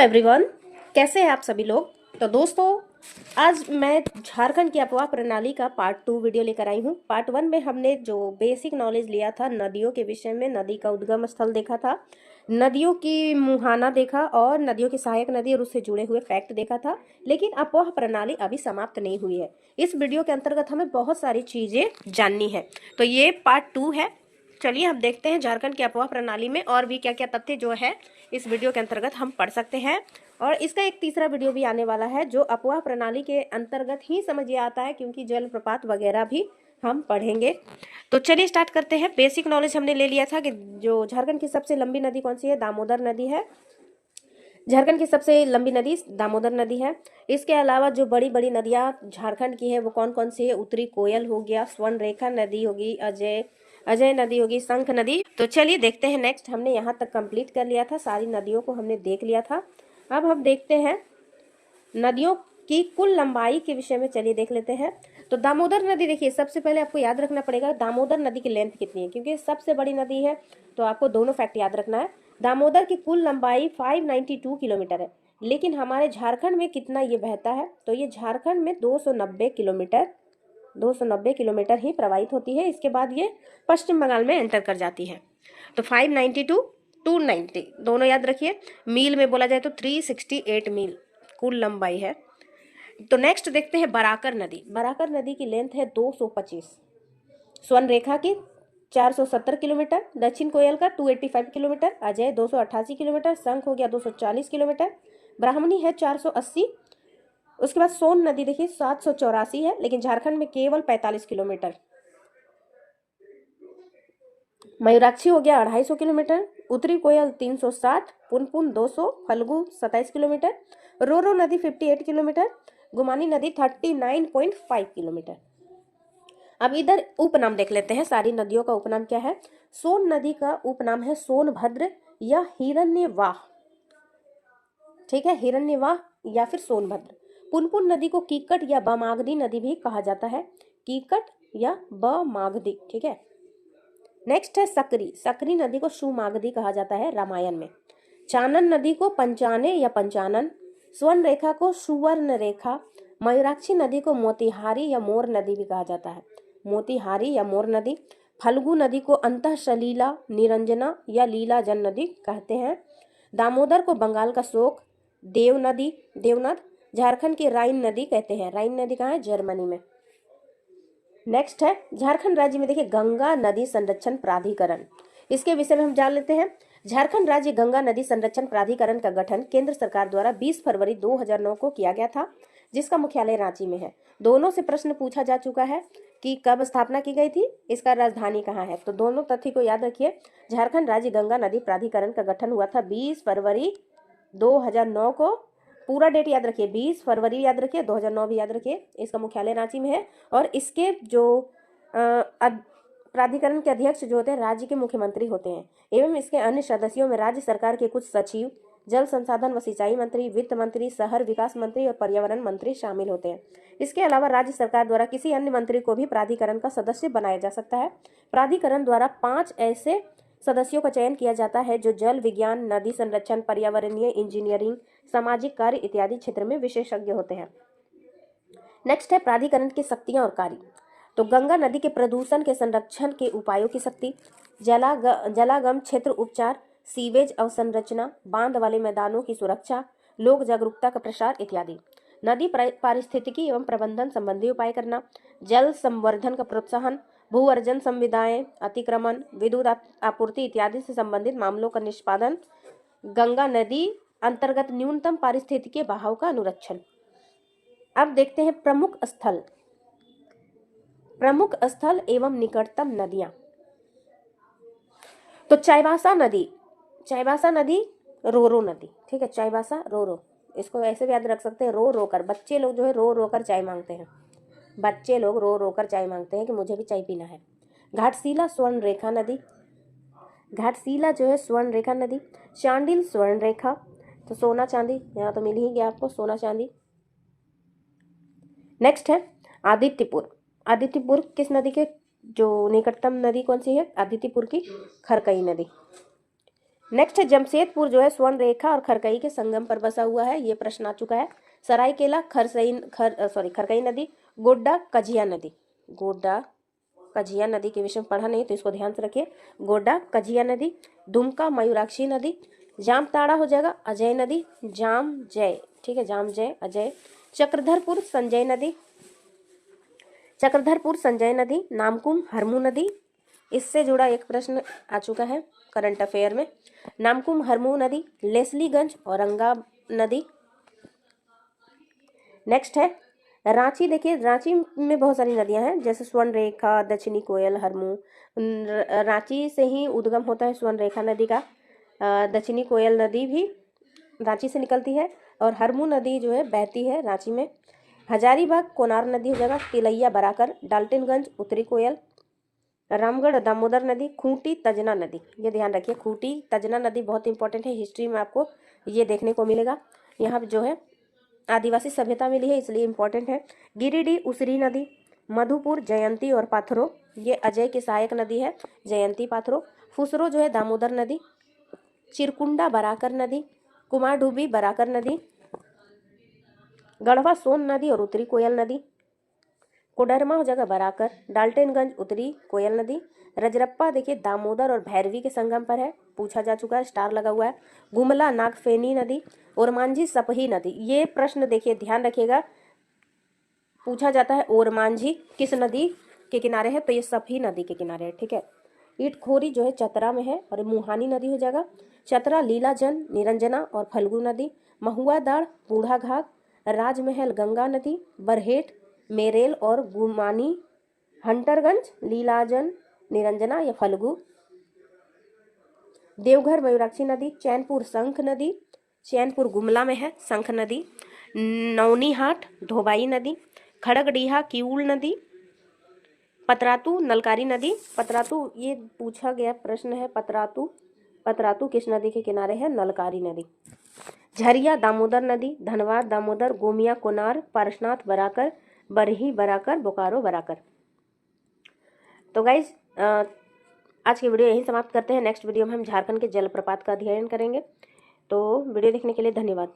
Everyone, कैसे हैं आप सभी लोग। तो दोस्तों, आज मैं झारखंड की अफवाह प्रणाली का पार्ट 2 वीडियो लेकर आई हूँ। पार्ट 1 में हमने जो बेसिक नॉलेज लिया था नदियों के विषय में, नदी का उद्गम स्थल देखा था, नदियों की मुहाना देखा और नदियों की सहायक नदी और उससे जुड़े हुए फैक्ट देखा था। लेकिन अफवाह प्रणाली अभी समाप्त नहीं हुई है। इस वीडियो के अंतर्गत हमें बहुत सारी चीजें जाननी है, तो ये पार्ट 2 है। चलिए हम देखते हैं झारखंड की अफवाह प्रणाली में और भी क्या क्या तथ्य जो है इस वीडियो के अंतर्गत हम पढ़ सकते हैं। और इसका एक तीसरा वीडियो भी आने वाला है जो अफवाह प्रणाली के अंतर्गत ही समझ आता है, क्योंकि जलप्रपात वगैरह भी हम पढ़ेंगे। तो चलिए स्टार्ट करते हैं। बेसिक नॉलेज हमने ले लिया था कि जो झारखंड की सबसे लंबी नदी कौन सी है, दामोदर नदी है। झारखंड की सबसे लंबी नदी दामोदर नदी है। इसके अलावा जो बड़ी बड़ी नदियां झारखंड की है वो कौन कौन सी है, उत्तरी कोयल हो गया, स्वर्ण रेखा नदी होगी, अजय नदी होगी, शंख नदी। तो चलिए देखते हैं। नेक्स्ट हमने यहाँ तक कंप्लीट कर लिया था, सारी नदियों को हमने देख लिया था। अब हम देखते हैं नदियों की कुल लंबाई के विषय में। चलिए देख लेते हैं। तो दामोदर नदी, देखिए सबसे पहले आपको याद रखना पड़ेगा दामोदर नदी की लेंथ कितनी है, क्योंकि सबसे बड़ी नदी है। तो आपको दोनों फैक्ट याद रखना है। दामोदर की कुल लंबाई 592 किलोमीटर है, लेकिन हमारे झारखंड में कितना ये बहता है, तो ये झारखंड में 290 किलोमीटर ही प्रवाहित होती है। इसके बाद ये पश्चिम बंगाल में एंटर कर जाती है। तो 592 290 दोनों याद रखिए। मील में बोला जाए तो 368 मील कुल लंबाई है। तो नेक्स्ट देखते हैं बराकर नदी। बराकर नदी की लेंथ है 225, स्वर्ण रेखा की 470 किलोमीटर, दक्षिण कोयल का 285 किलोमीटर, अजय 288 किलोमीटर, शंख हो गया 240 किलोमीटर, ब्राह्मणी है 480। उसके बाद सोन नदी देखिए 784 है, लेकिन झारखंड में केवल 45 किलोमीटर। मयूराक्षी हो गया 250 किलोमीटर, उत्तरी कोयल 360, पुनपुन 200, फल्गु 27 किलोमीटर, रोरो नदी 58 किलोमीटर, गुमानी नदी 39.5 किलोमीटर। अब इधर उपनाम देख लेते हैं। सारी नदियों का उपनाम क्या है। सोन नदी का उपनाम है सोनभद्र या हिरण्यवाह, ठीक है, हिरण्यवाह या फिर सोनभद्र। पुनपुन नदी को कीकट या बमागदी नदी भी कहा जाता है, कीकट या बमागदी, ठीक है। नेक्स्ट है सकरी। सकरी नदी को सुमागदी कहा जाता है रामायण में। चानन नदी को पंचाने या पंचानन, स्वर्ण रेखा को सुवर्ण रेखा, मयूराक्षी नदी को मोतिहारी या मोर नदी भी कहा जाता है, मोतिहारी या मोर नदी। फल्गु नदी को अंतः सलीला, निरंजना या लीलाजन नदी कहते हैं। दामोदर को बंगाल का शोक, देव नदी, देवनद। झारखंड की राइन नदी कहते हैं। राइन नदी कहाँ है, जर्मनी में। नेक्स्ट है झारखंड राज्य में देखिए गंगा नदी संरक्षण प्राधिकरण, इसके विषय में हम जान लेते हैं। झारखंड राज्य गंगा नदी संरक्षण प्राधिकरण का गठन केंद्र सरकार द्वारा 20 फरवरी 2009 को किया गया था, जिसका मुख्यालय रांची में है। दोनों से प्रश्न पूछा जा चुका है कि कब स्थापना की गई थी, इसका राजधानी कहाँ है। तो दोनों तथ्य को याद रखिए। झारखंड राज्य गंगा नदी प्राधिकरण का गठन हुआ था 20 फरवरी 2009 को। पूरा डेट याद रखिए, 20 फरवरी याद रखिए, 2009 भी याद रखिए। इसका मुख्यालय रांची में है और इसके जो प्राधिकरण के अध्यक्ष जो होते हैं राज्य के मुख्यमंत्री होते हैं, एवं इसके अन्य सदस्यों में राज्य सरकार के कुछ सचिव, जल संसाधन व सिंचाई मंत्री, वित्त मंत्री, शहर विकास मंत्री और पर्यावरण मंत्री शामिल होते हैं। इसके अलावा राज्य सरकार द्वारा किसी अन्य मंत्री को भी प्राधिकरण का सदस्य बनाया जा सकता है। प्राधिकरण द्वारा 5 ऐसे सदस्यों का चयन किया जाता है जो जल विज्ञान, नदी संरक्षण, पर्यावरणीय इंजीनियरिंग, सामाजिक कार्य इत्यादि क्षेत्र में विशेषज्ञ होते हैं। नेक्स्ट है प्राधिकरण की शक्तियां और कार्य। तो गंगा नदी के प्रदूषण के संरक्षण के उपायों की शक्ति, जलागम क्षेत्र उपचार, सीवेज अवसंरचना, बांध वाले मैदानों की सुरक्षा, लोक जागरूकता का प्रसार इत्यादि। नदी पारिस्थितिकी एवं प्रबंधन संबंधी उपाय करना, जल संवर्धन का प्रोत्साहन, भू अर्जन संविदाएं, अतिक्रमण, विद्युत आपूर्ति इत्यादि से संबंधित मामलों का निष्पादन, गंगा नदी अंतर्गत न्यूनतम पारिस्थितिकीय बहाव का अनुरक्षण। अब देखते हैं प्रमुख स्थल एवं निकटतम नदियां। तो चाईबासा नदी रोरो नदी, ठीक है, चाईबासा रोरो, इसको ऐसे भी याद रख सकते हैं, रो रो कर। बच्चे लोग जो है रो रो कर चाय मांगते हैं, बच्चे लोग रो रो कर चाय मांगते हैं कि मुझे भी चाय पीना है। घाटशिला स्वर्ण रेखा नदी, घाटशिला जो है स्वर्ण रेखा नदी। चांडिल स्वर्ण रेखा, तो सोना चांदी, यहाँ तो मिल ही गया आपको सोना चांदी। नेक्स्ट है आदित्यपुर। आदित्यपुर किस नदी के जो निकटतम नदी कौन सी है, आदित्यपुर की खरकई नदी। नेक्स्ट है जमशेदपुर जो है स्वर्ण रेखा और खरकई के संगम पर बसा हुआ है, ये प्रश्न आ चुका है। सरायकेला खरकई नदी, गोड्डा कझिया नदी। गोड्डा कझिया नदी के विषय में पढ़ा नहीं तो इसको ध्यान से रखिए। गोड्डा कझिया नदी, दुमका मयूराक्षी नदी, जामताड़ा हो जाएगा अजय नदी, जाम जय, ठीक है, जाम जय अजय। चक्रधरपुर संजय नदी, चक्रधरपुर संजय नदी, नामकुम हरमू नदी। इससे जुड़ा एक प्रश्न आ चुका है करंट अफेयर में। नामकुम हरमू नदी, लेस्लीगंज औरंगा नदी। नेक्स्ट है रांची। देखिए रांची में बहुत सारी नदियां हैं, जैसे स्वर्ण रेखा, दक्षिणी कोयल, हरमू। रांची से ही उद्गम होता है स्वर्ण रेखा नदी का। दक्षिणी कोयल नदी भी रांची से निकलती है, और हरमू नदी जो है बहती है रांची में। हजारीबाग कोनार नदी हो जाएगा, तिलैया बराकर, डाल्टनगंज उत्तरी कोयल, रामगढ़ दामोदर नदी, खूंटी तजना नदी। ये ध्यान रखिए, खूंटी तजना नदी बहुत इंपॉर्टेंट है, हिस्ट्री में आपको ये देखने को मिलेगा। यहाँ जो है आदिवासी सभ्यता मिली है, इसलिए इंपॉर्टेंट है। गिरिडीह उसरी नदी, मधुपुर जयंती और पाथरो, ये अजय की सहायक नदी है, जयंती पाथरो। फुसरो जो है दामोदर नदी, चिरकुंडा बराकर नदी, कुमारडुबी बराकर नदी, गढ़वा सोन नदी और उत्तरी कोयल नदी, कोडरमा हो जाएगा बराकर, डाल्टनगंज उत्तरी कोयल नदी। रजरप्पा देखिए दामोदर और भैरवी के संगम पर है, पूछा जा चुका है, स्टार लगा हुआ है। गुमला नागफेनी नदी, ओरमांझी सपही नदी। ये प्रश्न देखिए ध्यान रखिएगा, पूछा जाता है ओरमांझी किस नदी के किनारे है, तो ये सपही नदी के किनारे है, ठीक है। ईटखोरी जो है चतरा में है, और मुहानी नदी हो जाएगा। चतरा लीलाजन, निरंजना और फल्गु नदी। महुआ दाड़, बूढ़ा घाट, राजमहल गंगा नदी, बरहेट मेरेल और गुमानी, हंटरगंज लीलाजन, निरंजना या फल्गु। देवघर मयूराक्षी नदी, चैनपुर शंख नदी, चैनपुर गुमला में है शंख नदी। नौनीहाट धोबाई नदी, खड़गडीहा किऊल नदी, पतरातू नलकारी नदी। पतरातू ये पूछा गया प्रश्न है, पतरातू किस नदी के किनारे है, नलकारी नदी। झरिया दामोदर नदी, धनबाद दामोदर, गोमिया कोनार, पारसनाथ बराकर, बरही बराकर, बोकारो बराकर। तो गाइज आज की वीडियो यहीं समाप्त करते हैं। नेक्स्ट वीडियो में हम झारखंड के जलप्रपात का अध्ययन करेंगे। तो वीडियो देखने के लिए धन्यवाद।